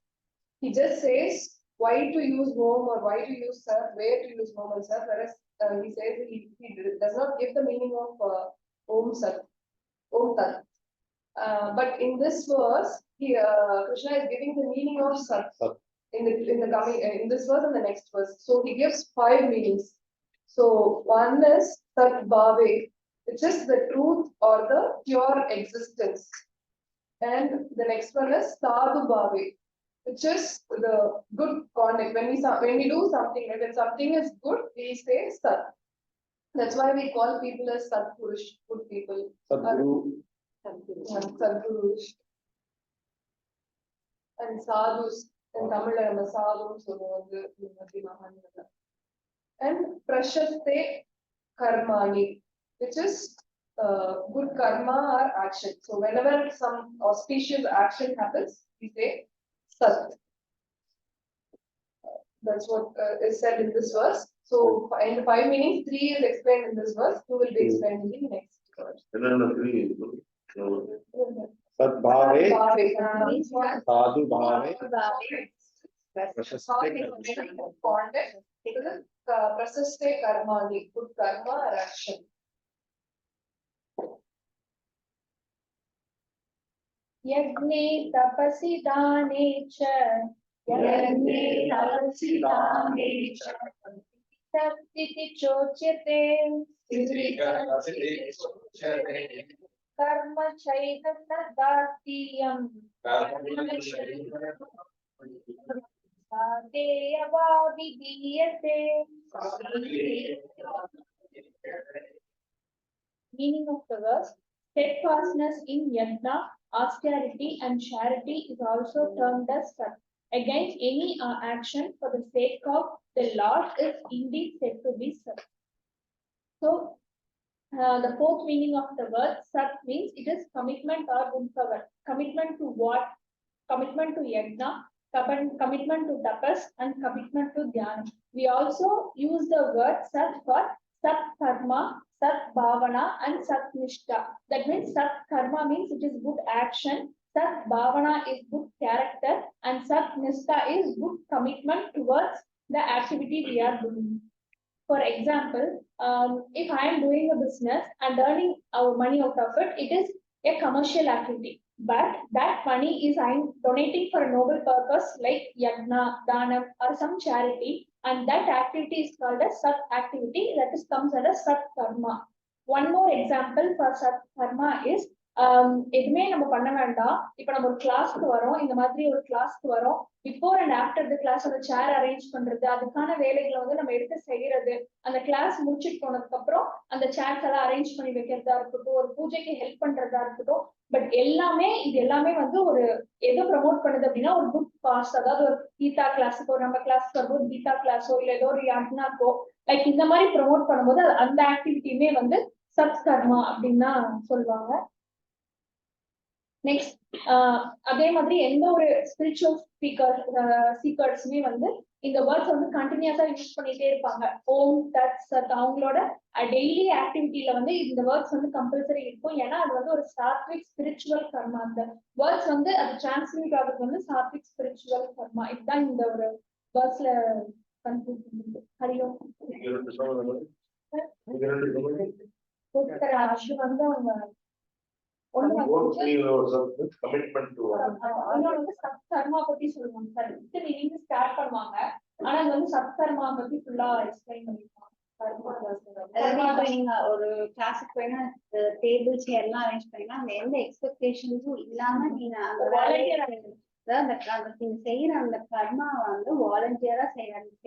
He just says why to use Om or why to use Sat, where to use Om and Sat, whereas he says he does not give the meaning of Om Sat, Om Tat. But in this verse, Krishna is giving the meaning of Sat in this verse and the next verse. So he gives 5 meanings. So one is Sat Bhave, which is the truth or the pure existence, and the next one is Sadhu Bhave, which is the good conduct. When we do something, when something is good, we say Sat. That's why we call people as Satpurush, good people. Sadguru. Sadgurus. And Sadhus. In Tamil, I'm a Sadhu, so and Prashaste Karmani, which is good karma or action. So whenever some auspicious action happens, we say Sat. That's what is said in this verse. So in the 5 meanings, 3 is explained in this verse, 2 will be explained in the next verse. And then the three. Sadbhave, sadhu bhave, Context, it is prasaste karmani, good karma or action. यज्ञे तपसि दाने च यज्ञे तपसि दाने च तप्तिति चोच्यते कर्म चैव तदार्तीयम् साधेय वा विधीयते. Meaning of the verse: steadfastness in yajna, austerity and charity is also termed as sat. Against any action for the sake of the Lord is indeed said to be sat. So, the fourth meaning of the word sat means it is commitment or willpower. Commitment to what? Commitment to yajna, commitment to tapas, and commitment to dhyana. We also use the word sat for sat karma, sat bhavana, and sat nishta. That means sat karma means it is good action, sat bhavana is good character, and sat nishta is good commitment towards the activity we are doing. For example, if I am doing a business and earning our money out of it, it is a commercial activity. But that money is I'm donating for a noble purpose like yagna, danam, or some charity, and that activity is called a sat activity, that is comes under sat karma. One more example for sat karma is எதுவுமே நம்ம பண்ண வேண்டாம். இப்ப நம்ம ஒரு கிளாஸ்க்கு வரோம், இந்த மாதிரி ஒரு கிளாஸ்க்கு வரோம், before and after the class அந்த சேர் அரேஞ்ச் பண்றது, அதுக்கான வேலைகளை வந்து நம்ம எடுத்து செய்யறது, அந்த கிளாஸ் முடிச்சுட்டு போனதுக்கு அப்புறம் அந்த சேர்ஸ் எல்லாம் அரேஞ்ச் பண்ணி வைக்கிறதா இருக்கட்டும், ஒரு பூஜைக்கு ஹெல்ப் பண்றதா இருக்கட்டும், பட் இது எல்லாமே வந்து ஒரு எதை ப்ரமோட் பண்ணுது அப்படின்னா ஒரு குட் காஸ். அதாவது ஒரு கீதா கிளாஸுக்கோ, நம்ம கிளாஸ்க்கு வரும்போது கீதா கிளாஸோ இல்ல ஏதோ ஒரு யக்னாக்கோ லைக் இந்த மாதிரி ப்ரமோட் பண்ணும்போது அந்த ஆக்டிவிட்டியுமே வந்து சத் கர்மா அப்படின்னு தான் சொல்லுவாங்க. நெக்ஸ்ட், அதே மாதிரி எந்த ஒரு ஸ்பிரிச்சுவல் சீக்கர்ஸ்மே வந்து இந்த வேர்ட்ஸ் வந்து கண்டினியூஸா யூஸ் பண்ணிட்டே இருப்பாங்க. ஓம் தட் சத் அவங்களோட டெய்லி ஆக்டிவிட்டியில வந்து இந்த வேர்ட்ஸ் வந்து கம்பல்சரி இருக்கும். ஏன்னா அது வந்து ஒரு சாத்விக் ஸ்பிரிச்சுவல் கர்மா. அந்த வேர்ட்ஸ் வந்து அது டிரான்ஸ்லேட் ஆகுறது வந்து சாத்விக் ஸ்பிரிச்சுவல் கர்மா. இதுதான் இந்த ஒரு வேர்ட்ஸ்ல கன்ஃபியூஸ். ஹரியோம் வந்து அவங்க commitment to சத் கர்மா பத்தி சொல்லுவாங்க சார். மீனிங் ஸ்டார்ட் பண்ணுவாங்க, ஆனா அது வந்து சத் கர்மா பத்தி ஃபுல்லா எக்ஸ்பிளைன் பண்ணிருப்பாங்க. நீங்க ஒரு கிளாஸுக்கு போயினா டேபிள் சேர் எல்லாம் அரேஞ்ச் பண்ணீங்கன்னா அந்த எந்த எக்ஸ்பெக்டேஷன்ஸும் இல்லாம நீங்க அந்த வேலையை நீங்க செய்யற அந்த கர்மா வந்து வாலண்டியரா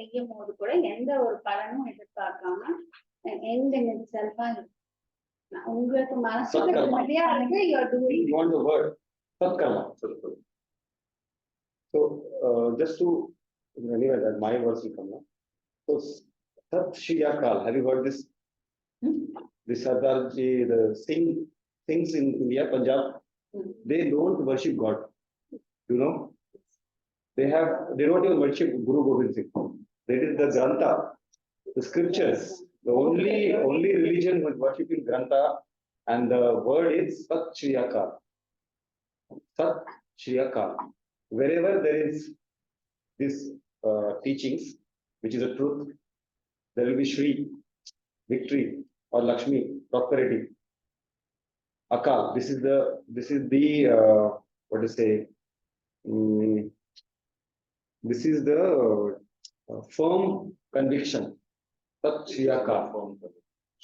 செய்யும் போது கூட எந்த ஒரு பலனும் எதிர்பார்க்காம எந்த செல்ஃபா இருக்கு. உங்களுக்கு மனசுக்கு நிம்மதியா இருக்கு. you are doing. You want the word Satkarma. So just to anyway that my words will come now. So Sat Shri Akal, have you heard this? The Sardarji, the things in India, Punjab, they don't worship God. You know, they don't even worship Guru Gobind Singh. That is the Grantha, the scriptures. The only religion was worshipping Grantha, and the word is Sat Shri Akal. Sat Shri Akal. Wherever there is this teachings, which is a truth, there will be Shri, victory, or Lakshmi, prosperity. Akal. This is the what to say? This is the firm conviction. Sat Shri Akal.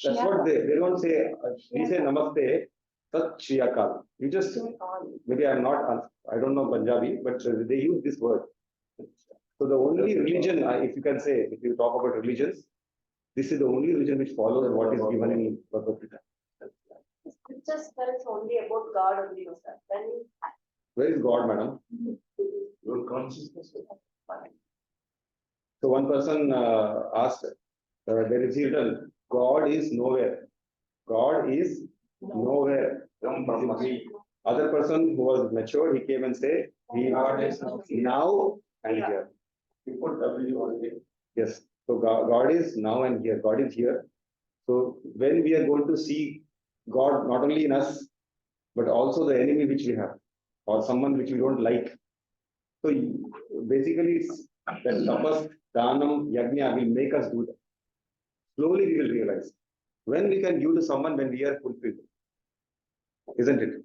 That's what they don't say. We say Namaste, Sat Shri Akal. You just, maybe I don't know Punjabi, but they use this word. So the only religion, if you can say, if you talk about religions, this is the only religion which follows what is given in Bhagavad Gita. Scriptures tell us only about God only, sir. Then Where is God, madam? your consciousness. So one person asked, there is written, God is nowhere. God is nowhere. Other person who was mature, he came and said, he is now and here. You put W on it. Yes. So God is now and here. God is here. So when we are going to see God not only in us, but also the enemy which we have, or someone which we don't like. So basically, it's that tapas, dhanam, yajna will make us do that. Slowly we will realize when we can give to someone when we are fulfilled, isn't it?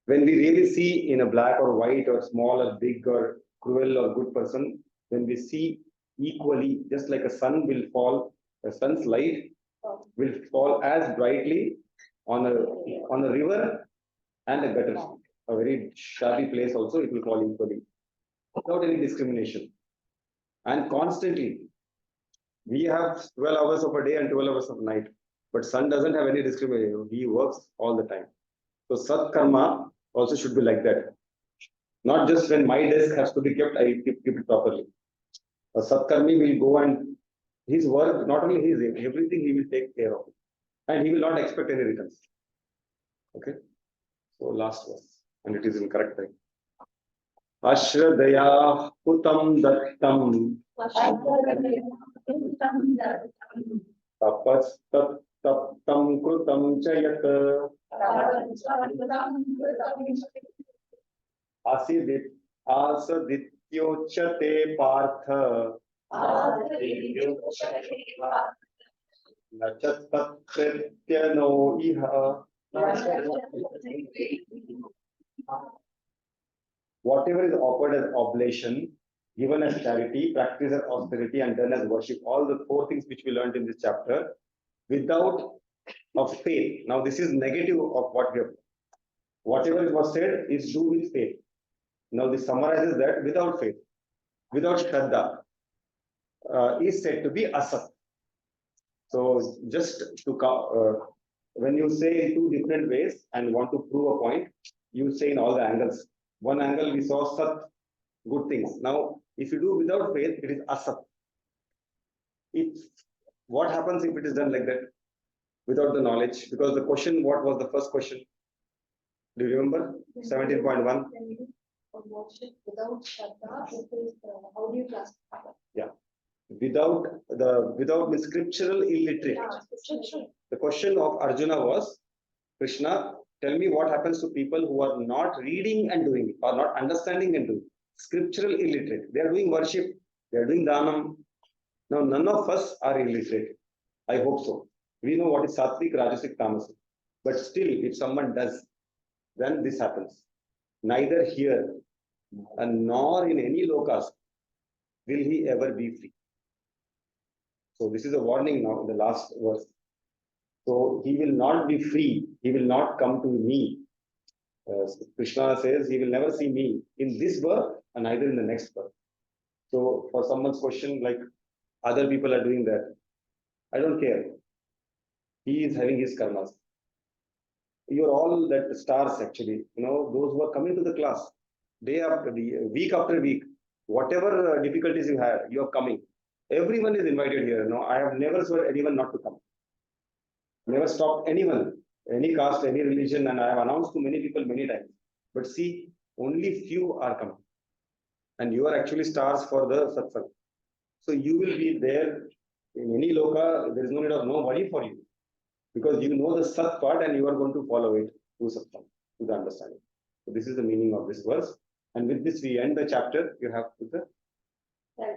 When we really see in a black or white or small or big or cruel or good person, when we see equally, just like a sun will fall, a sun's light will fall as brightly on a river and a gutter, a very shabby place also, it will fall equally without any discrimination. And constantly, we have 12 hours of a day and 12 hours of night, but sun doesn't have any discrimination. He works all the time. So sat karma also should be like that. Not just when my desk has to be kept, I keep it properly. A sat karmi will go and his work, not only his, everything he will take care of. And he will not expect any returns. Okay. So last verse, and it is in correct time. Ashradaya putam dattam tapas taptam krutam chayat asidit asadityochate partha nachatatyatyano iha. Whatever is offered as oblation, given as charity, practiced as austerity, and done as worship, all the four things which we learned in this chapter, without of faith. Now, this is negative of what we have. Whatever was said is do with faith. Now, this summarizes that without faith, without shraddha, is said to be asat. So, just to when you say in two different ways and want to prove a point, you say in all the angles. One angle we saw sat, good things. Now, if you do without faith, it is asat. What happens if it is done like that without the knowledge? Because the question, what was the first question? Do you remember? 17.1. Without Shraddha, how do you classify? Yeah. Without the scriptural illiterate. The question of Arjuna was, Krishna, tell me what happens to people who are not reading and doing it, or not understanding and doing it. Scriptural illiterate. They are doing worship, they are doing dhanam. Now, none of us are illiterate. I hope so. We know what is sattvic, rajasic, tamasic. But still, if someone does, then this happens. Neither here and nor in any lokas will he ever be free. So this is a warning now in the last verse. So he will not be free. He will not come to me. Krishna says he will never see me in this birth and neither in the next birth. So for someone's question, like other people are doing that, I don't care. He is having his karmas. You're all that stars actually. Those who are coming to the class, day after day, week after week, whatever difficulties you have, you are coming. Everyone is invited here. No, I have never told anyone not to come. Never stopped anyone, any caste, any religion, and I have announced to many people many times. But see, only few are coming. And you are actually stars for the satsang. So you will be there in any loka, there is no need of no worry for you. Because you know the sat part and you are going to follow it to satsang, to the understanding. So this is the meaning of this verse. And with this we end the chapter. You have to the. I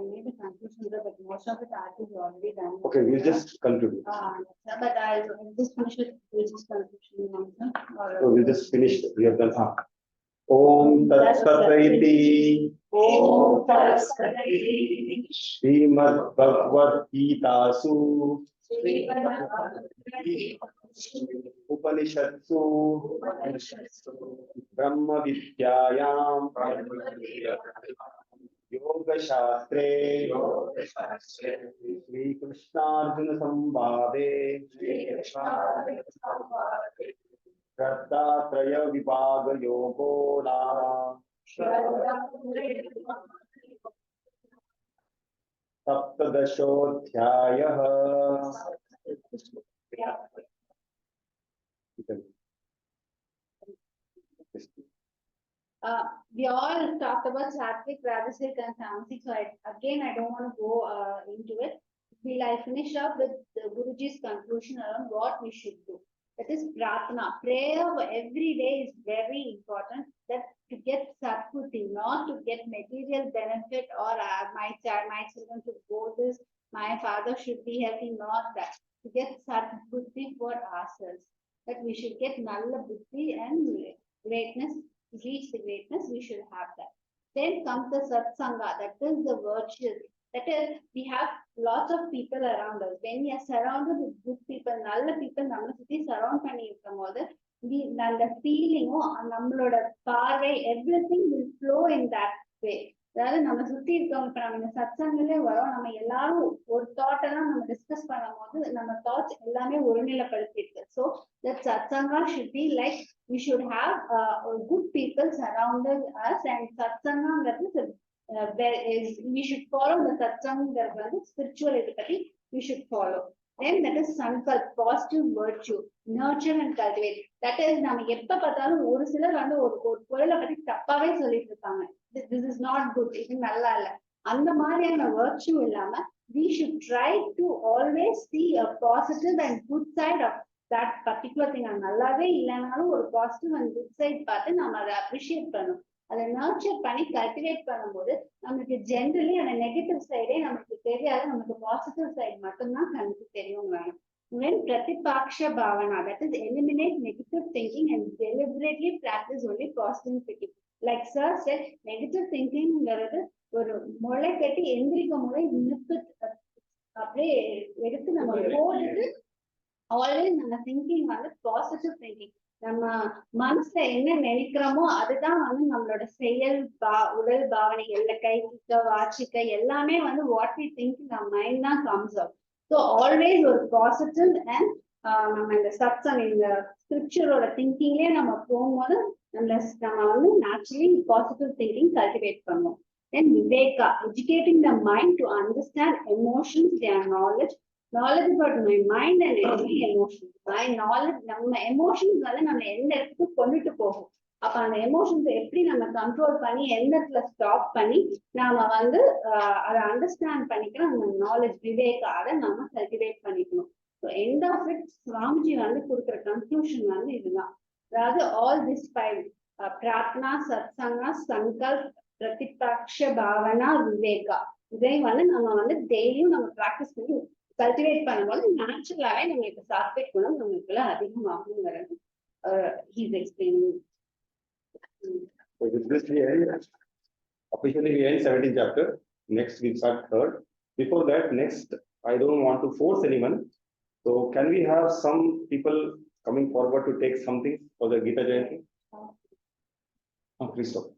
made a conclusion, but most of the art is already done. Okay, we'll just conclude. But I just finish with this conclusion. So we'll just finish. We have done. Om-Tat-Sat iti. Om-Tat-Sat Srimad Bhagavad Gitasu Upanishatsu Brahma Vidyayam Yoga Shastre Shri Krishna Arjuna Sambhave Shraddha Traya Vibhaga Yogo Nama Saptadashodhyayah. we all talked about Sattvic, Rajasic and Tamasic, so I don't want to go into it. I finish up with the Guruji's conclusion around what we should do. That is Pratna. Prayer every day is very important. That to get Satputi, not to get material benefit or my children should go this, my father should be healthy, not that. To get Satputi for ourselves. That we should get Nalla Buddhi and greatness, reach the greatness, we should have that. Then comes the Satsanga, that is the virtue. That is, we have lots of people around us. When we are surrounded with good people, நல்ல people நம்ம சுத்தி surround பண்ணி இருக்கும் போது, நல்ல feeling, நம்மளோட பார்வை, everything will flow in that way. அதாவது நம்ம சுத்தி இருக்கவங்க இப்ப நம்ம இந்த சத்சங்கலே வரோம், நம்ம எல்லாரும் ஒரு தாட் எல்லாம் நம்ம டிஸ்கஸ் பண்ணும் போது நம்ம தாட்ஸ் எல்லாமே ஒருநிலைப்படுத்தி இருக்கு. So that satsanga should be like we should have good people surrounding us, and satsanga we should follow the satsanga spiritual education we should follow. Then that is sankalp, positive virtue, nurture and cultivate. That is நம்ம எப்ப பார்த்தாலும் ஒரு சிலர் ஒரு பொருளை பத்தி தப்பாவே சொல்லிட்டு இருக்காங்க. This is not good, இது நல்லா இல்ல. அந்த மாதிரியான virtue இல்லாம we should try to always see a positive and good side of that particular thing. நல்லாவே இல்லைனாலும் ஒரு positive and good side பார்த்து நம்ம அதை appreciate பண்ணணும். அதை நர்ச்சர் பண்ணி கல்டிவேட் பண்ணும்போது நமக்கு ஜென்ரலி அந்த நெகட்டிவ் சைடே நமக்கு தெரியாது, நமக்கு பாசிட்டிவ் சைடு மட்டும்தான் கண்ணுக்கு தெரியும். When Pratipaksha Bhavana, that is eliminate negative thinking and deliberately practice only positive thinking. Like sir said, negative thinking ஒரு முளை கட்டி எந்திரிக்கும் போது நிப்பு அப்படியே எடுத்து நம்ம போடுறது. ஆல்வேஸ் நம்ம திங்கிங் பாசிட்டிவ் திங்கிங். நம்ம மனசுல என்ன நினைக்கிறோமோ அதுதான் நம்மளோட செயல் உடல் பாவனைகள்ல கைக்க வாச்சிக்க எல்லாமே what we think in our mind தான் comes out. So always ஒரு பாசிட்டிவ் அண்ட் நம்ம இந்த சத்சங் இந்த ஸ்கிரிப்சரோட திங்கிங்லயே நம்ம போகும்போது நம்ம நேச்சுரலி பாசிட்டிவ் திங்கிங் கல்டிவேட் பண்ணுவோம். Then Viveka, educating the mind to understand emotions, their knowledge about my mind and my emotions. My knowledge, நம்ம எமோஷன்ஸ் நம்ம எந்த இடத்துக்கு கொண்டுட்டு போகும். அப்ப அந்த எமோஷன்ஸ் எப்படி நம்ம கண்ட்ரோல் பண்ணி எந்த இடத்துல ஸ்டாப் பண்ணி நாம அதை அண்டர்ஸ்டாண்ட் பண்ணிக்கணும். அந்த நாலேஜ் விவேகா அதை நம்ம கல்டிவேட் பண்ணிக்கணும். So end of it Swamiji கொடுக்குற கன்க்ளூஷன் இதுதான். அதாவது ஆல் திஸ் ஃபைவ் பிரார்த்தனா, சத்சங்கா, சங்கல்ப், பிரதிபக்ஷ பாவனா, விவேகா, இதை நம்ம டெய்லியும் நம்ம ப்ராக்டிஸ் பண்ணி கல்டிவேட் பண்ணும்போது நேச்சுரலாவே நம்மளுக்கு சாத்விக் குணம் நம்மளுக்குள்ள அதிகமாகுங்கிறது he's explaining. With this we end, officially we end 17th chapter. Next we start 3rd. Before that, next I don't want to force anyone. So can we have some people coming forward to take something for the Gita Jayanti? Please stop.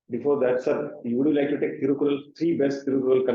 Before that, sir, would you like to take Tirukural, 3 best Tirukural connect?